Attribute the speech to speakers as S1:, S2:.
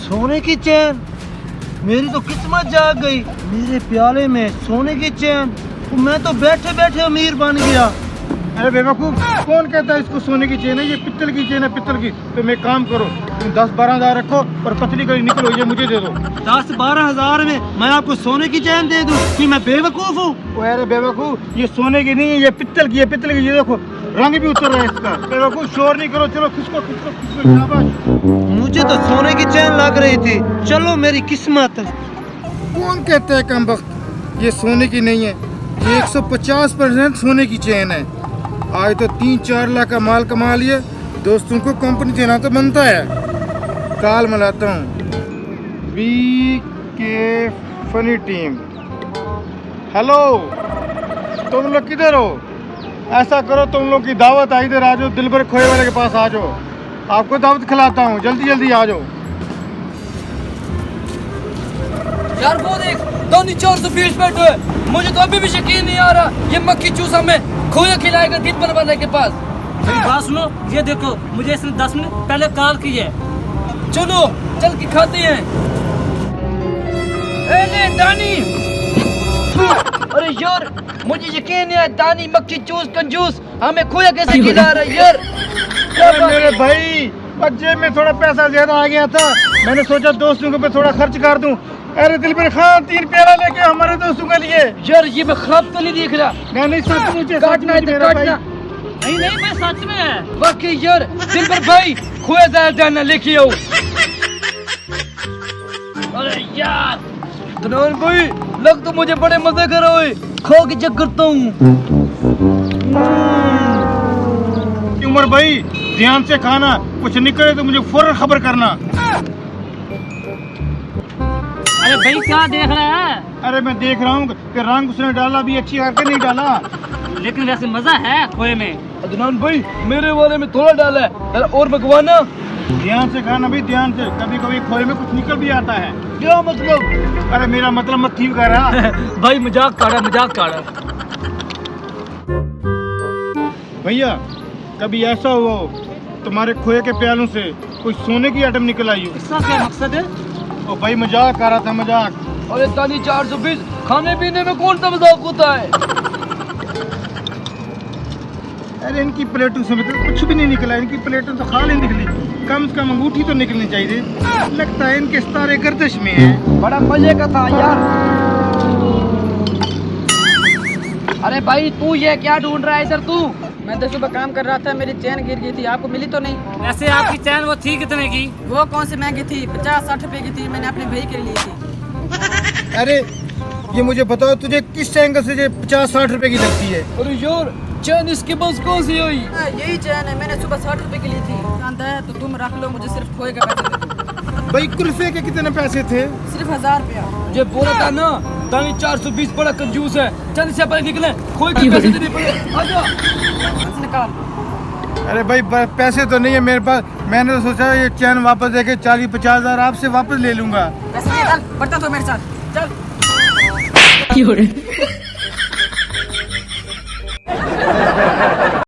S1: सोने की चैन, मेरी तो किस्मत जाग गई। मेरे प्याले में सोने की चैन, मैं तो बैठे बैठे अमीर बन गया।
S2: अरे बेवकूफ, कौन कहता है इसको सोने की चेन है? ये पित्तल की चेन है, पित्तल की। तो मैं काम करो, तुम 10-12 हज़ार रखो और पतली करी निकलो, ये मुझे दे दो।
S1: 10-12 हज़ार में मैं आपको सोने की चैन दे दूं कि मैं बेवकूफ हूँ?
S2: अरे बेवकूफ, ये सोने की नहीं है, ये पित्तल की है, पित्तल की। ये देखो रंग भी उतर रहा है इसका। बेवकूफ, शोर नहीं करो, चलो खिसको खिसको खिसको, शाबाश।
S1: मुझे तो सोने की चैन लग रही थी। चलो मेरी किस्मत।
S2: कौन कहता है कमबख्त ये सोने की नहीं है? ये 150% सोने की चैन है। आज तो 3-4 लाख का माल कमा लिए। दोस्तों को कंपनी देना तो बनता है। काल मिलाता हूँ। के फनी टीम, हेलो, तुम लोग किधर हो? ऐसा करो, तुम लोग की दावत है, इधर आ जाओ, दिलबर खोए वाले के पास आ जाओ। आपको दावत खिलाता हूँ, जल्दी जल्दी आ जाओ।
S3: यार वो देख, दानी 420 बैठो है। मुझे तो अभी भी यकीन नहीं आ रहा ये मक्खी चूसा में खोया खिलाएगा दिन भर वाले के पास।
S4: मेरी बात सुनो, ये देखो मुझे इसने 10 मिनट पहले कॉल की है।
S3: चलो चल के खाते हैं। ए ले दानी। अरे यार मुझे यकीन नहीं है, दानी मक्खी चूस कंजूस हमें खोया कैसे खिला रहा है यार।
S2: अरे मेरे भाई, जेब में थोड़ा पैसा ज्यादा आ गया था, मैंने सोचा दोस्तों के पे थोड़ा खर्च कर दूं। अरे दिलबर खान, 3 प्याला लेके हमारे दोस्तों के लिए।
S3: यार ये मैं ख्वाब तो नहीं देख रहा।
S2: नहीं सचमुच है,
S3: काटना है तो
S2: मेरा भाई।
S3: काटना।
S4: नहीं नहीं, मैं सच में है।
S3: बाकी यार दिलबर भाई खोया ज़्यादा दाना लेके आओ। अरे यार दनान भाई, लग तो मुझे बड़े मजे कर रहे हो। खो के चेक करता हूँ।
S2: उमर भाई, ध्यान से खाना, कुछ निकले तो मुझे फौरन खबर करना।
S4: अरे भाई क्या देख रहा है?
S2: अरे मैं देख रहा हूँ कि रंग उसने डाला भी अच्छी करके नहीं डाला।
S4: लेकिन वैसे मजा है खोए में।
S3: अदनान भाई मेरे वाले में थोड़ा डाला है, जरा और भगवाना।
S2: ध्यान से खाना भाई, ध्यान से। कभी कभी खोए में कुछ निकल भी आता है।
S3: क्या मतलब?
S2: अरे मेरा मतलब मत ठीक कर रहा।
S4: भाई मजाक कर रहा, मजाक कर रहा।
S2: भैया, कभी ऐसा हुआ हो तुम्हारे खोए के प्यालों से कोई सोने की आइटम निकल आई हो?
S4: इसका क्या मकसद है?
S2: ओ भाई, मजाक कर रहा था, मजाक।
S3: अरे दानी 420, खाने पीने में कौन सा मजाक होता है?
S2: अरे इनकी प्लेटों से मतलब कुछ भी नहीं निकला। इनकी प्लेटों तो खाली निकली, कम से कम अंगूठी तो निकलनी चाहिए। लगता है इनके सितारे गर्दिश में है।
S3: बड़ा मजे का था यार। अरे भाई तू ये क्या ढूंढ रहा है इधर? तू
S5: मैं तो सुबह काम कर रहा था, मेरी चैन गिर गई थी, आपको मिली तो नहीं?
S4: वैसे आपकी चैन वो थी कितने की?
S5: वो कौन सी महंगी थी, 50-60 रुपए की थी, मैंने अपने भाई के लिए ली थी।
S2: अरे ये मुझे बताओ, तुझे किस एंगल से 50-60 रुपए की लगती है?
S3: अरे यार चैन इसके पास कौन सी हुई?
S5: यही चैन है, मैंने सुबह 60 रुपए की ली थी। जानता है तो तुम रख लो, मुझे सिर्फ खोए का पैसा दे दो।
S2: भाई कुल्फे के कितने पैसे थे?
S5: सिर्फ 1000 रुपया।
S3: ये बोला था ना, दानी 420 बड़ा कंजूस है। चल से पहले निकले, खोए के पैसे देने पड़े। आजा
S5: निकाल।
S2: अरे भाई, पैसे तो नहीं है मेरे पास। मैंने तो सोचा ये चैन वापस देके 40-50 हज़ार आपसे वापस ले लूंगा।
S5: पैसे नहीं, चल बढ़ता तो मेरे साथ चल।